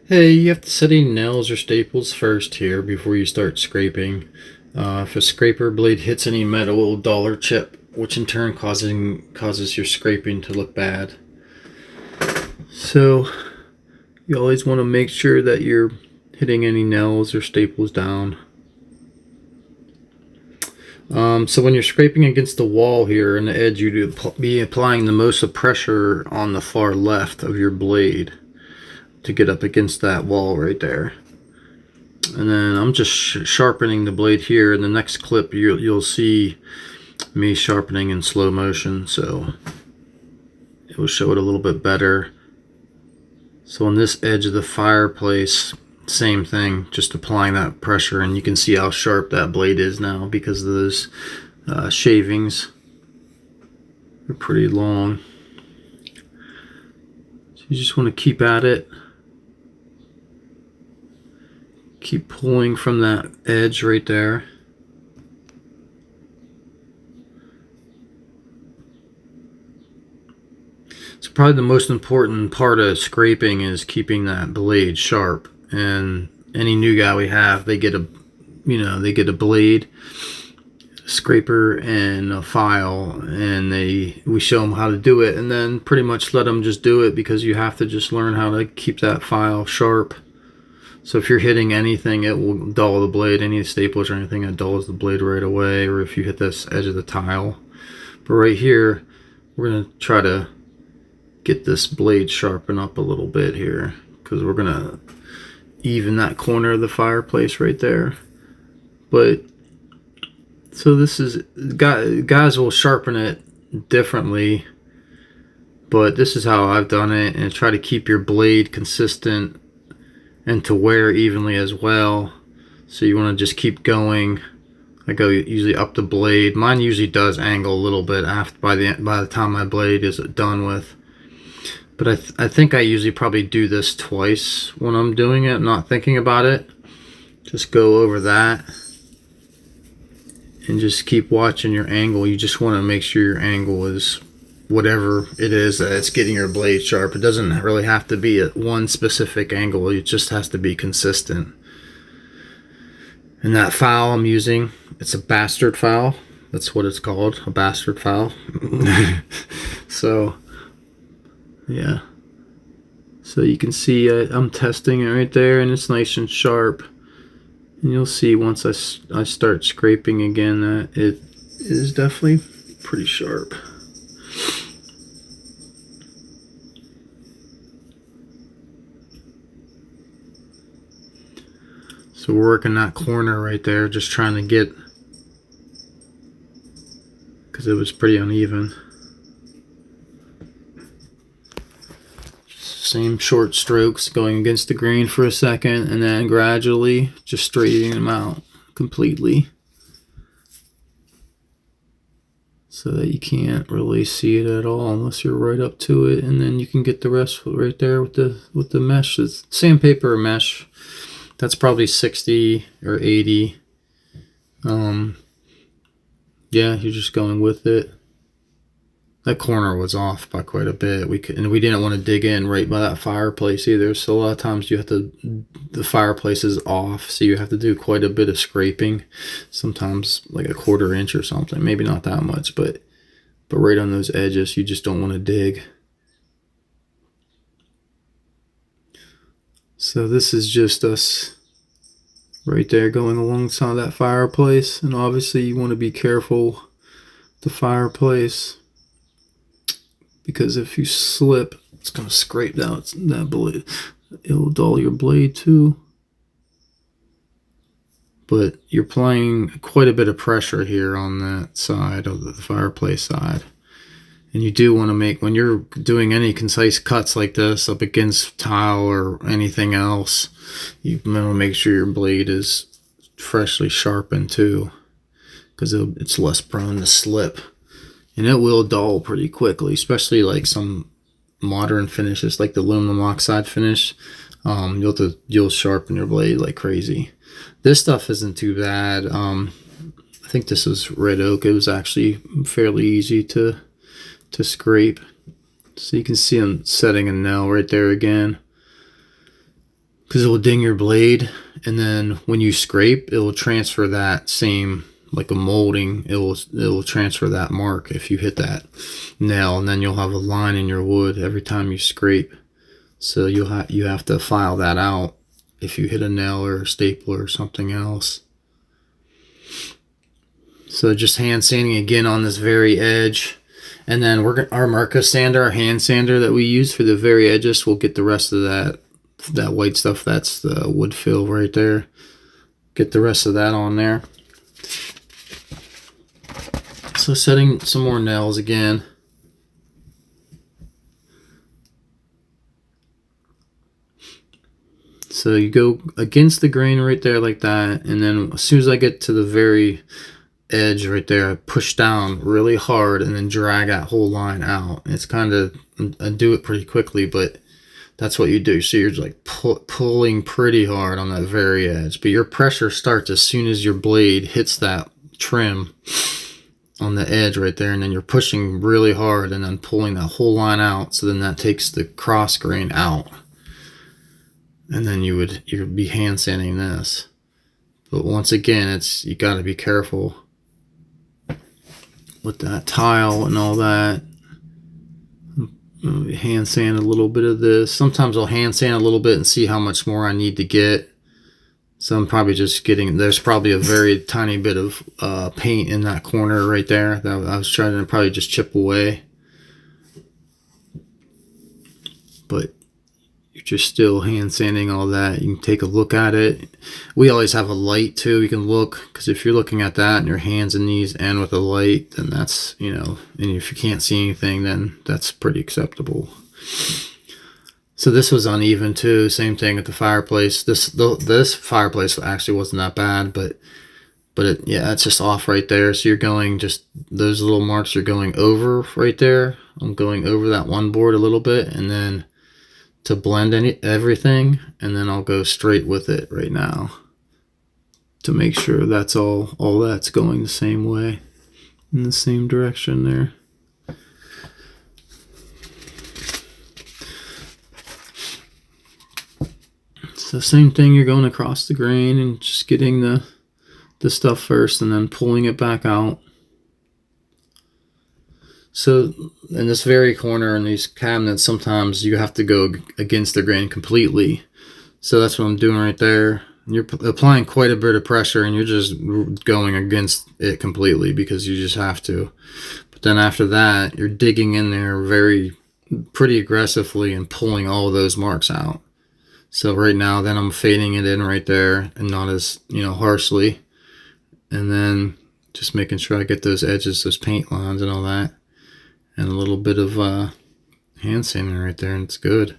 Hey, you have to set any nails or staples first here before you start scraping. If a scraper blade hits any metal, it will dull or chip, which in turn causes your scraping to look bad. So you always want to make sure that you're hitting any nails or staples down. So when you're scraping against the wall here on the edge, you'd be applying the most of pressure on the far left of your blade to get up against that wall right there. And then I'm just sharpening the blade here. In the next clip, you'll see me sharpening in slow motion, so it will show it a little bit better. So on this edge of the fireplace, same thing, just applying that pressure, and you can see how sharp that blade is now because of those shavings. They're pretty long. So you just want to keep at it. Keep pulling from that edge right there. So probably the most important part of scraping is keeping that blade sharp. And any new guy we have, they get a blade, a scraper, and a file, and we show them how to do it, and then pretty much let them just do it, because you have to just learn how to keep that file sharp. So if you're hitting anything, it will dull the blade. Any staples or anything, it dulls the blade right away. Or if you hit this edge of the tile. But right here, we're going to try to get this blade sharpen up a little bit here, because we're going to even that corner of the fireplace right there. But so this is, guys will sharpen it differently, but this is how I've done it. And try to keep your blade consistent and to wear evenly as well. So you want to just keep going. I go usually up the blade. Mine usually does angle a little bit after by the time my blade is done with. But I think I usually probably do this twice when I'm doing it. I'm not thinking about it. Just go over that and just keep watching your angle. You just want to make sure your angle is whatever it is that it's getting your blade sharp. It doesn't really have to be at one specific angle. It just has to be consistent. And that file I'm using, it's a bastard file. That's what it's called, a bastard file. So yeah, so you can see I'm testing it right there, and it's nice and sharp. And you'll see once I start scraping again that it is definitely pretty sharp. So we're working that corner right there, just trying to get, because it was pretty uneven. Same short strokes, going against the grain for a second, and then gradually just straightening them out completely, so that you can't really see it at all unless you're right up to it. And then you can get the rest right there with the mesh. It's sandpaper or mesh. That's probably 60 or 80. Yeah, you're just going with it. That corner was off by quite a bit. And we didn't want to dig in right by that fireplace either. So a lot of times the fireplace is off, so you have to do quite a bit of scraping. Sometimes like a 1/4 inch or something. Maybe not that much, but right on those edges, you just don't want to dig. So this is just us right there going alongside that fireplace. And obviously you want to be careful with the fireplace, because if you slip, it's going to scrape down that blade. It'll dull your blade too. But you're applying quite a bit of pressure here on that side of the fireplace side. And you do want to make, when you're doing any concise cuts like this up against tile or anything else, you want to make sure your blade is freshly sharpened too, because it's less prone to slip. And it will dull pretty quickly, especially like some modern finishes like the aluminum oxide finish. You'll sharpen your blade like crazy. This stuff isn't too bad. I think this is red oak. It was actually fairly easy to scrape. So you can see I'm setting a nail right there again. because it will ding your blade, and then when you scrape, it will transfer that same, like a molding, it will transfer that mark if you hit that nail, and then you'll have a line in your wood every time you scrape. So you have to file that out if you hit a nail or a stapler or something else. So just hand sanding again on this very edge, and then our Marco sander, our hand sander that we use for the very edges, will get the rest of that white stuff. That's the wood fill right there. Get the rest of that on there. So setting some more nails again. So you go against the grain right there like that, and then as soon as I get to the very edge right there, I push down really hard and then drag that whole line out. It's kind of, I do it pretty quickly, but that's what you do. So you're like pulling pretty hard on that very edge, but your pressure starts as soon as your blade hits that trim on the edge right there, and then you're pushing really hard and then pulling that whole line out. So then that takes the cross grain out, and then you'd be hand sanding this. But once again, you got to be careful with that tile and all that. Hand sand a little bit of this. Sometimes I'll hand sand a little bit and see how much more I need to get. So I'm probably just getting, there's probably a very tiny bit of paint in that corner right there that I was trying to probably just chip away. But you're just still hand sanding all that. You can take a look at it. We always have a light too. You can look, because if you're looking at that and your hands and knees and with a light, then that's, and if you can't see anything, then that's pretty acceptable. So this was uneven too. Same thing at the fireplace. This fireplace actually wasn't that bad, but it's just off right there. So you're going, just those little marks you're going over right there. I'm going over that one board a little bit, and then to blend everything, and then I'll go straight with it right now to make sure that's all that's going the same way, in the same direction there. So same thing, you're going across the grain and just getting the stuff first and then pulling it back out. So in this very corner in these cabinets, sometimes you have to go against the grain completely. So that's what I'm doing right there. You're applying quite a bit of pressure, and you're just going against it completely because you just have to. But then after that, you're digging in there pretty aggressively and pulling all of those marks out. So right now, then I'm fading it in right there, and not as, harshly. And then just making sure I get those edges, those paint lines and all that. And a little bit of hand sanding right there, and it's good.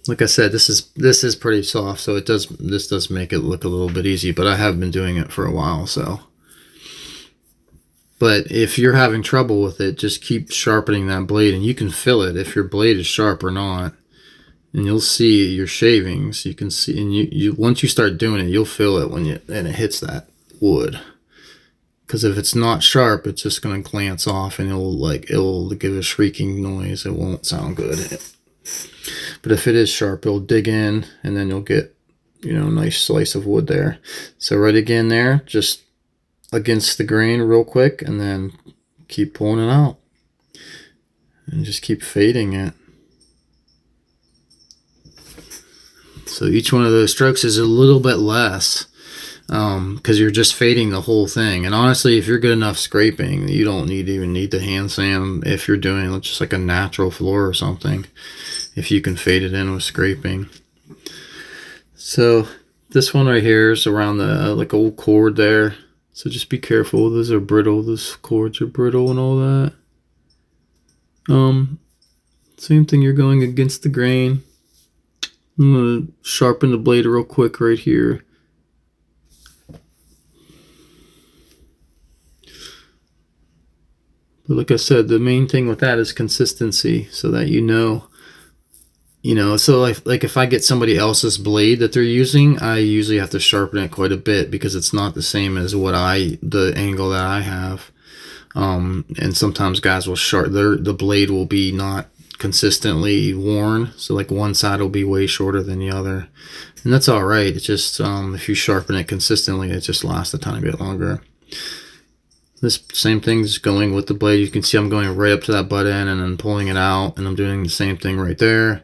Like I said, this is pretty soft, so this does make it look a little bit easy, but I have been doing it for a while, so. But if you're having trouble with it, just keep sharpening that blade, and you can feel it if your blade is sharp or not. And you'll see your shavings. You can see, and you once you start doing it, you'll feel it when it hits that wood. Because if it's not sharp, it's just going to glance off, and it'll give a shrieking noise. It won't sound good. But if it is sharp, it'll dig in, and then you'll get, a nice slice of wood there. So right again there, just against the grain real quick, and then keep pulling it out. And just keep fading it. So each one of those strokes is a little bit less, because you're just fading the whole thing. And honestly, if you're good enough scraping, you don't even need to hand sand if you're doing just like a natural floor or something, if you can fade it in with scraping. So this one right here is around the old cord there, so just be careful. Those are brittle. Those cords are brittle and all that. Same thing, you're going against the grain. I'm going to sharpen the blade real quick right here. But like I said, the main thing with that is consistency, so that so like if I get somebody else's blade that they're using, I usually have to sharpen it quite a bit because it's not the same as the angle that I have. And sometimes guys will the blade will be not consistently worn. So like one side will be way shorter than the other. And that's all right. It's just if you sharpen it consistently, it just lasts a tiny bit longer. This same thing's going with the blade. You can see I'm going right up to that butt end and then pulling it out. And I'm doing the same thing right there.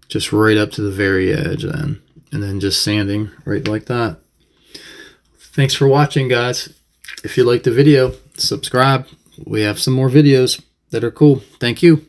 Just right up to the very edge then. And then just sanding right like that. Thanks for watching, guys. If you liked the video, subscribe. We have some more videos that are cool. Thank you.